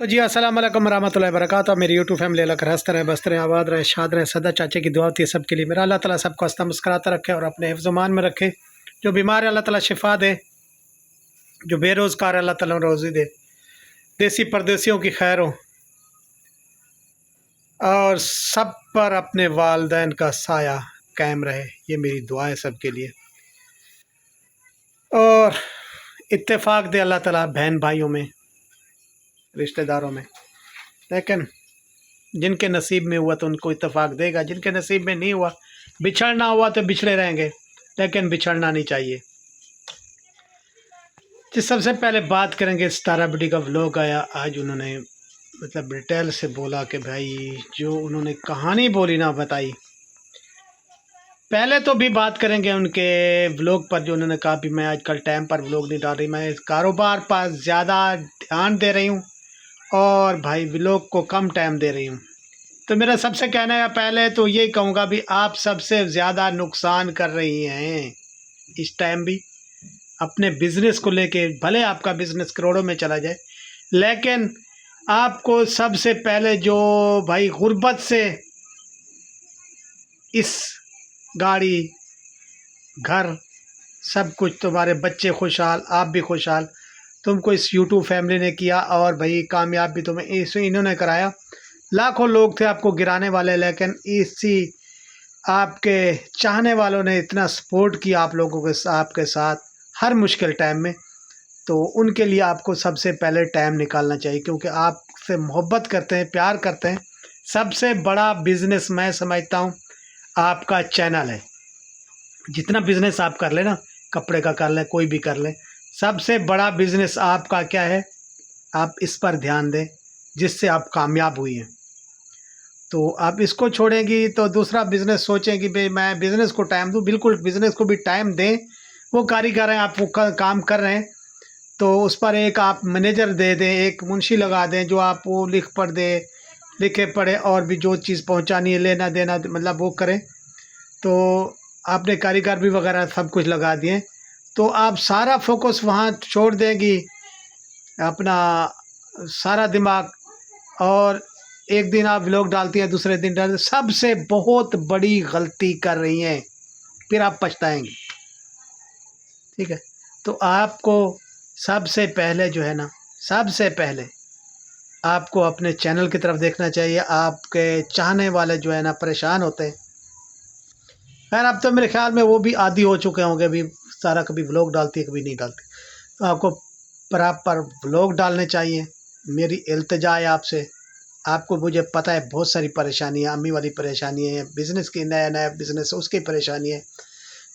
تو جی السلام علیکم ورحمۃ اللہ وبرکاتہ. میری یوٹیوب فیملی اللہ کا ہنستے رہے بستے رہے آباد رہے شاد رہے. صدا چاچے کی دعا ہوتی ہے سب کے لیے. میرا اللہ تعالیٰ سب کو ہنستا مسکراتا رکھے اور اپنے حفظ و امان میں رکھے. جو بیمار ہے اللہ تعالیٰ شفا دے, جو بے روزگار ہے اللہ تعالیٰ روزی دے, دیسی پردیسیوں کی خیر ہو, اور سب پر اپنے والدین کا سایہ قائم رہے. یہ میری دعا ہے سب کے لیے. اور اتفاق دے اللہ تعالیٰ بہن بھائیوں میں, رشتہ داروں میں. لیکن جن کے نصیب میں ہوا تو ان کو اتفاق دے گا, جن کے نصیب میں نہیں ہوا, بچھڑنا ہوا تو بچھڑے رہیں گے, لیکن بچھڑنا نہیں چاہیے. جس سب سے پہلے بات کریں گے, ستارہ بڈی کا ولاگ آیا آج. انہوں نے مطلب ڈیٹیل سے بولا کہ بھائی جو انہوں نے کہانی بولی نہ بتائی. پہلے تو بھی بات کریں گے ان کے ولاگ پر, جو انہوں نے کہا بھی میں آج کل ٹائم پر ولاگ نہیں ڈال رہی, میں کاروبار پر زیادہ دھیان دے رہی ہوں اور بھائی ولاگ کو کم ٹائم دے رہی ہوں. تو میرا سب سے کہنا ہے, پہلے تو یہی کہوں گا بھی آپ سب سے زیادہ نقصان کر رہی ہیں اس ٹائم بھی اپنے بزنس کو لے کے. بھلے آپ کا بزنس کروڑوں میں چلا جائے, لیکن آپ کو سب سے پہلے جو بھائی غربت سے اس گاڑی گھر سب کچھ, تمہارے بچے خوشحال, آپ بھی خوشحال, تم کو اس یوٹیوب فیملی نے کیا, اور بھائی کامیاب بھی تمہیں انہوں نے کرایا. لاکھوں لوگ تھے آپ کو گرانے والے, لیکن اسی آپ کے چاہنے والوں نے اتنا سپورٹ کیا آپ لوگوں کے آپ کے ساتھ ہر مشکل ٹائم میں. تو ان کے لیے آپ کو سب سے پہلے ٹائم نکالنا چاہیے, کیونکہ آپ سے محبت کرتے ہیں, پیار کرتے ہیں. سب سے بڑا بزنس میں سمجھتا ہوں آپ کا چینل ہے. جتنا بزنس آپ کر لیں نا, کپڑے کا کر لیں, کوئی بھی کر لیں, سب سے بڑا بزنس آپ کا کیا ہے, آپ اس پر دھیان دیں جس سے آپ کامیاب ہوئی ہیں. تو آپ اس کو چھوڑیں گی تو دوسرا بزنس سوچیں گی بھئی میں بزنس کو ٹائم دوں. بالکل بزنس کو بھی ٹائم دیں. وہ کاریگر ہیں, آپ وہ کام کر رہے ہیں تو اس پر ایک آپ مینیجر دے دیں, ایک منشی لگا دیں جو آپ وہ لکھے پڑھے, اور بھی جو چیز پہنچانی ہے لینا دینا مطلب وہ کریں. تو آپ نے کاریگر بھی وغیرہ سب کچھ لگا دیے, تو آپ سارا فوکس وہاں چھوڑ دیں گی, اپنا سارا دماغ. اور ایک دن آپ ولاگ ڈالتی ہیں, دوسرے دن ڈالتے, سب سے بہت بڑی غلطی کر رہی ہیں, پھر آپ پچھتائیں گے. ٹھیک ہے, تو آپ کو سب سے پہلے جو ہے نا, سب سے پہلے آپ کو اپنے چینل کی طرف دیکھنا چاہیے. آپ کے چاہنے والے جو ہے نا پریشان ہوتے ہیں. خیر اب تو میرے خیال میں وہ بھی عادی ہو چکے ہوں گے, ابھی سارا کبھی ولاگ ڈالتی ہے کبھی نہیں ڈالتی. تو آپ کو پراپر ولاگ ڈالنے چاہیے. میری التجا ہے آپ سے. آپ کو مجھے پتہ ہے بہت ساری پریشانی ہے, امی والی پریشانی ہے, بزنس کی نیا بزنس اس کی پریشانی ہے,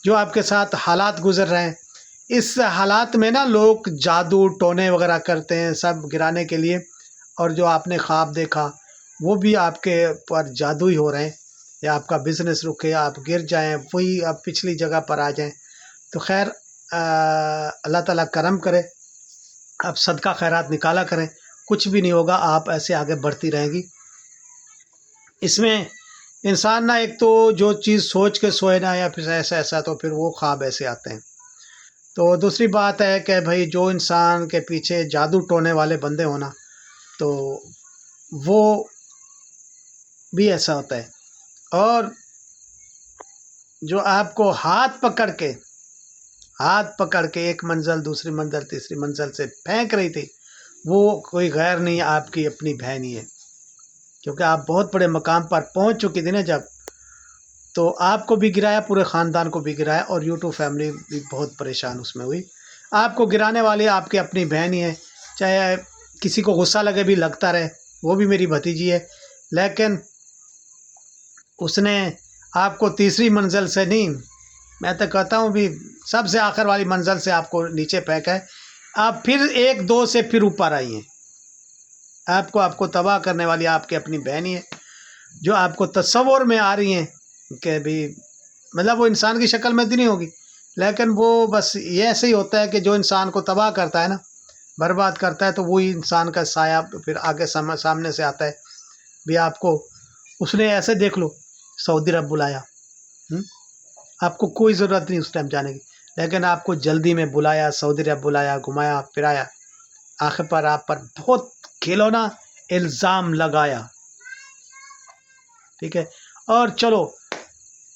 جو آپ کے ساتھ حالات گزر رہے ہیں. اس حالات میں نا لوگ جادو ٹونے وغیرہ کرتے ہیں سب گرانے کے لیے, اور جو آپ نے خواب دیکھا وہ بھی آپ کے پر جادو ہی ہو رہے ہیں, یا آپ کا بزنس رکے, آپ گر جائیں, وہی آپ پچھلی جگہ پر آ جائیں. تو خیر اللہ تعالیٰ کرم کرے, آپ صدقہ خیرات نکالا کریں, کچھ بھی نہیں ہوگا, آپ ایسے آگے بڑھتی رہیں گی. اس میں انسان نا ایک تو جو چیز سوچ کے سوئے نا, یا پھر ایسا تو پھر وہ خواب ایسے آتے ہیں. تو دوسری بات ہے کہ بھائی جو انسان کے پیچھے جادو ٹونے والے بندے ہونا, تو وہ بھی ایسا ہوتا ہے. اور جو آپ کو ہاتھ پکڑ کے ایک منزل دوسری منزل تیسری منزل سے پھینک رہی تھی, وہ کوئی غیر نہیں, آپ کی اپنی بہن ہی ہے. کیونکہ آپ بہت بڑے مقام پر پہنچ چکی تھی نا جب, تو آپ کو بھی گرایا, پورے خاندان کو بھی گرایا, اور یوٹیوب فیملی بھی بہت پریشان اس میں ہوئی. آپ کو گرانے والی آپ کی اپنی بہن ہی ہے. چاہے کسی کو غصہ لگے بھی لگتا رہے, وہ بھی میری بھتیجی ہے, لیکن اس نے آپ کو تیسری منزل سے نہیں, میں تو کہتا ہوں بھی سب سے آخر والی منزل سے آپ کو نیچے پھینکا ہے. آپ پھر ایک دو سے پھر اوپر آئی ہیں. آپ کو تباہ کرنے والی آپ کی اپنی بہن ہی ہے, جو آپ کو تصور میں آ رہی ہیں کہ بھی مطلب وہ انسان کی شکل میں تو نہیں ہوگی, لیکن وہ بس یہ ایسے ہی ہوتا ہے کہ جو انسان کو تباہ کرتا ہے نا, برباد کرتا ہے, تو وہی انسان کا سایہ پھر آگے سامنے سے آتا ہے. بھی آپ کو اس نے ایسے دیکھ لو سعودی عرب بلایا, آپ کو کوئی ضرورت نہیں اس ٹائم جانے کی, لیکن آپ کو جلدی میں بلایا, سعودی عرب بلایا, گھمایا پھرایا, آخر پر آپ پر بہت کھلونا الزام لگایا، ٹھیک ہے. اور چلو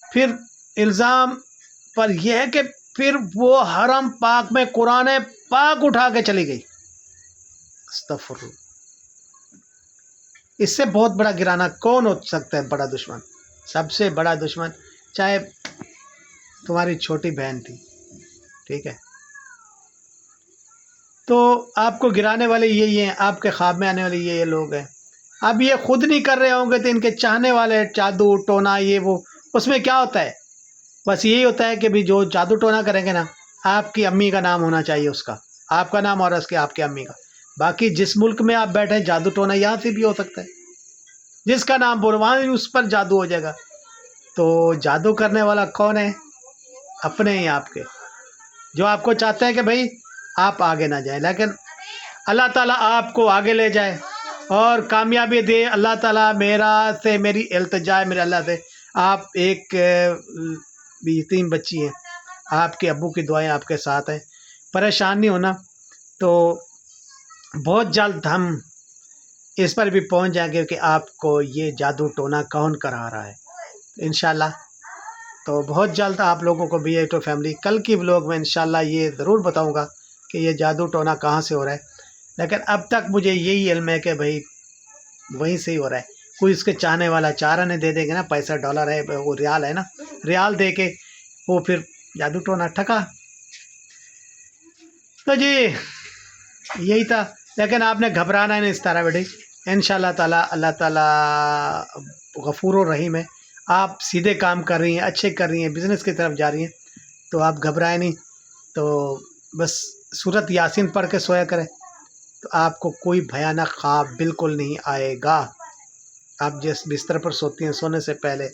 پھر الزام پر یہ ہے کہ پھر وہ حرم پاک میں قرآن پاک اٹھا کے چلی گئی. استغفر اللہ. اس سے بہت بڑا گرانا کون ہو سکتا ہے؟ بڑا دشمن، سب سے بڑا دشمن، چاہے تمہاری چھوٹی بہن تھی، ٹھیک ہے. تو آپ کو گرانے والے یہی ہیں، آپ کے خواب میں آنے والے یہ لوگ ہیں. اب یہ خود نہیں کر رہے ہوں گے تو ان کے چاہنے والے جادو ٹونا یہ وہ، اس میں کیا ہوتا ہے؟ بس یہی ہوتا ہے کہ بھی جو جادو ٹونا کریں گے نا، آپ کی امی کا نام ہونا چاہیے، اس کا آپ کا نام اور اس کے آپ کی امی کا. باقی جس ملک میں آپ بیٹھے جادو ٹونا یہاں سے بھی ہو سکتا ہے، جس کا نام بولو وہاں اس پر جادو ہو جائے گا. تو جادو کرنے والا کون ہے؟ اپنے ہی آپ کے، جو آپ کو چاہتے ہیں کہ بھائی آپ آگے نہ جائیں، لیکن اللہ تعالیٰ آپ کو آگے لے جائے اور کامیابی دے. اللہ تعالیٰ میری التجا ہے میرے اللہ سے. آپ ایک یتیم بچی ہیں، آپ کے ابو کی دعائیں آپ کے ساتھ ہیں، پریشان نہیں ہونا. تو بہت جلد ہم اس پر بھی پہنچ جائیں گے کہ آپ کو یہ جادو ٹونا کون کرا رہا ہے انشاءاللہ. تو بہت جلد آپ لوگوں کو بھی تو فیملی کل کی ولاگ میں انشاءاللہ یہ ضرور بتاؤں گا کہ یہ جادو ٹونا کہاں سے ہو رہا ہے. لیکن اب تک مجھے یہی علم ہے کہ بھائی وہیں سے ہی ہو رہا ہے. کوئی اس کے چاہنے والا 4 آنے دے دیں گے نا، پیسہ ڈالر ہے وہ ریال ہے نا، ریال دے کے وہ پھر جادو ٹونا ٹھکا. تو جی یہی تھا. لیکن آپ نے گھبرانا نہیں اس طرح بیٹی، انشاءاللہ تعالیٰ اللہ تعالیٰ غفور و رحیم ہے. آپ سیدھے کام کر رہی ہیں، اچھے کر رہی ہیں، بزنس کی طرف جا رہی ہیں، تو آپ گھبرائیں نہیں. تو بس سورت یاسین پڑھ کے سویا کریں تو آپ کو کوئی بھیانک خواب بالکل نہیں آئے گا. آپ جس بستر پر سوتی ہیں سونے سے پہلے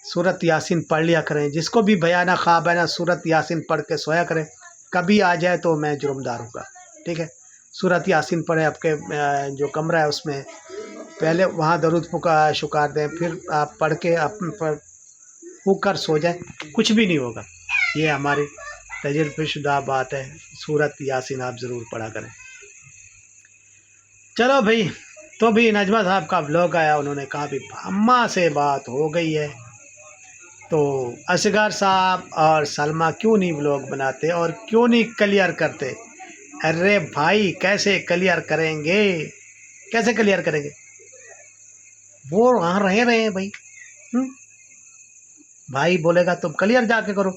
سورت یاسین پڑھ لیا کریں. جس کو بھی بھیانک خواب ہے نا، سورت یاسین پڑھ کے سویا کریں. کبھی آ جائے تو میں جرمدار ہوں گا، ٹھیک ہے. سورت یاسین پڑھیں، آپ کے جو کمرہ ہے اس میں پہلے وہاں درود شکار دیں، پھر آپ پڑھ کے اپنے پر پھونک کر سو جائیں، کچھ بھی نہیں ہوگا. یہ ہماری تجربہ شدہ بات ہے. سورت یاسین آپ ضرور پڑھا کریں. چلو بھائی، تو بھی نجمہ صاحب کا ولاگ آیا، انہوں نے کہا بھی اماں سے بات ہو گئی ہے تو اصغر صاحب اور سلمہ کیوں نہیں ولاگ بناتے اور کیوں نہیں کلیئر کرتے. ارے بھائی کیسے کلیئر کریں گے، کیسے کلیئر کریں گے؟ وہ وہاں رہے ہیں بھائی. بھائی بولے گا تم کلیئر جا کے کرو،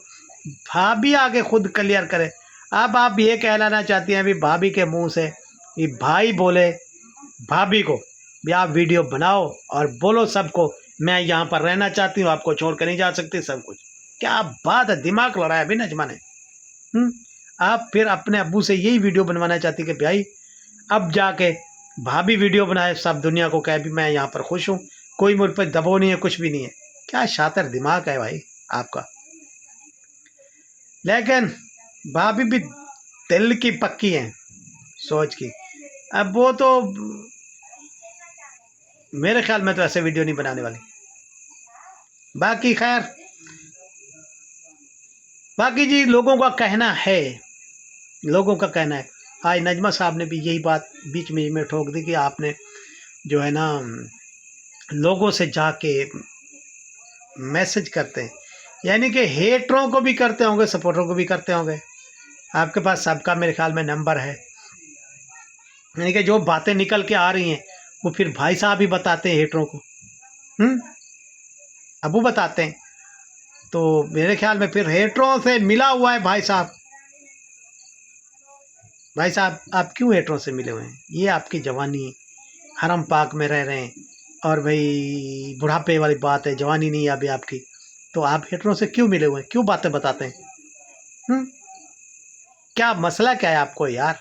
بھابھی آگے خود کلیئر کرے. اب آپ یہ کہلانا چاہتی ہیں بھی بھابھی کے منہ سے یہ بھائی بولے بھابھی کو بھی آپ ویڈیو بناؤ اور بولو سب کو میں یہاں پر رہنا چاہتی ہوں، آپ کو چھوڑ کر نہیں جا سکتی. سب کچھ کیا بات ہے، دماغ لڑایا بھی نجمہ نے. آپ پھر اپنے ابو سے یہی ویڈیو بنوانا چاہتی کہ بھائی اب جا کے بھابھی ویڈیو بنائے، سب دنیا کو کہے بھی میں یہاں پر خوش ہوں، کوئی مجھ پہ دباؤ نہیں ہے، کچھ بھی نہیں ہے. کیا شاطر دماغ ہے بھائی آپ کا. لیکن بھابھی بھی دل کی پکی ہیں، سوچ کی. اب وہ تو میرے خیال میں تو ایسے ویڈیو نہیں بنانے والی. باقی خیر، باقی جی لوگوں کا کہنا ہے، لوگوں کا کہنا ہے. آج نجمہ صاحب نے بھی یہی بات بیچ میں ٹھوک دی کہ آپ نے جو ہے نا لوگوں سے جا کے میسج کرتے ہیں، یعنی کہ ہیٹروں کو بھی کرتے ہوں گے، سپورٹروں کو بھی کرتے ہوں گے. آپ کے پاس سب کا میرے خیال میں نمبر ہے، یعنی کہ جو باتیں نکل کے آ رہی ہیں وہ پھر بھائی صاحب ہی بتاتے ہیں ہیٹروں کو، ابو بتاتے ہیں. تو میرے خیال میں پھر ہیٹروں سے ملا ہوا ہے بھائی صاحب. بھائی صاحب آپ کیوں ہیٹروں سے ملے ہوئے ہیں؟ یہ آپ کی جوانی، حرم پاک میں رہ رہے ہیں اور بھائی بڑھاپے والی بات ہے، جوانی نہیں ہے ابھی آپ کی، تو آپ ہیٹروں سے کیوں ملے ہوئے ہیں؟ کیوں باتیں بتاتے ہیں؟ کیا مسئلہ کیا ہے آپ کو یار؟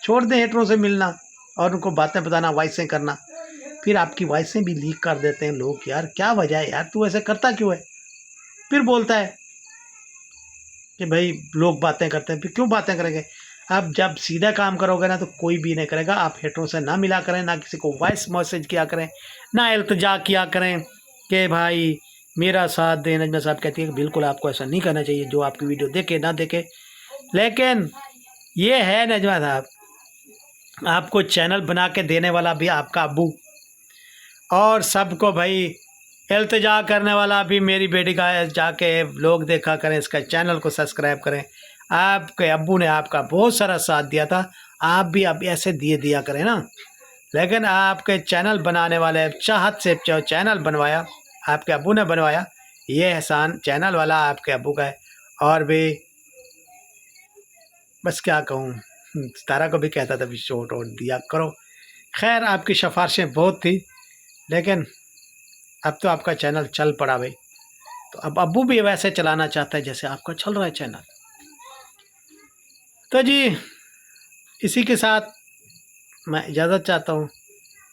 چھوڑ دیں ہیٹروں سے ملنا اور ان کو باتیں بتانا، وائسیں کرنا. پھر آپ کی وائسیں بھی لیک کر دیتے ہیں لوگ. یار کیا وجہ ہے یار، تو ایسے کرتا کیوں ہے؟ پھر بولتا ہے کہ بھائی لوگ باتیں کرتے ہیں. پھر کیوں باتیں کریں گے؟ اب جب سیدھا کام کرو گے نا تو کوئی بھی نہیں کرے گا. آپ ہیٹروں سے نہ ملا کریں، نہ کسی کو وائس میسج کیا کریں، نہ التجا کیا کریں کہ بھائی میرا ساتھ دیں. نجمہ صاحب کہتی ہے کہ بالکل آپ کو ایسا نہیں کرنا چاہیے، جو آپ کی ویڈیو دیکھے نہ دیکھے. لیکن یہ ہے نجمہ صاحب آپ کو چینل بنا کے دینے والا بھی آپ کا ابو، اور سب کو بھائی التجا کرنے والا بھی میری بیٹی کا ہے، جا کے لوگ دیکھا کریں، اس کا چینل کو سبسکرائب کریں۔ آپ کے ابو نے آپ کا بہت سارا ساتھ دیا تھا، آپ بھی اب ایسے دیا کریں نا۔ لیکن آپ کے چینل بنانے والے چاہت سے جو چینل بنوایا آپ کے ابو نے بنوایا، یہ احسان چینل والا آپ کے ابو کا ہے۔ اور بھی بس کیا کہوں، ستارہ کو بھی کہتا تھا بھی شوٹ ووٹ دیا کرو۔ خیر آپ کی سفارشیں بہت تھی، لیکن اب تو آپ کا چینل چل پڑا بھائی، تو اب ابو بھی ویسے چلانا چاہتا ہے جیسے آپ کا چل رہا ہے چینل۔ تو جی اسی کے ساتھ میں اجازت چاہتا ہوں۔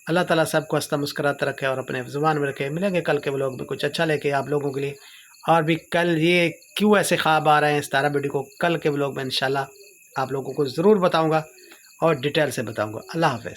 اللہ تعالیٰ سب کو ہنستا مسکراتا رکھے اور اپنے زبان میں رکھے۔ ملیں گے کل کے بلاگ میں کچھ اچھا لے کے آپ لوگوں کے لیے، اور بھی کل یہ کیوں ایسے خواب آ رہے ہیں ستارہ بیٹی کو، کل کے بلاگ میں انشاءاللہ آپ لوگوں کو ضرور بتاؤں گا اور ڈیٹیل سے بتاؤں گا۔ اللہ حافظ۔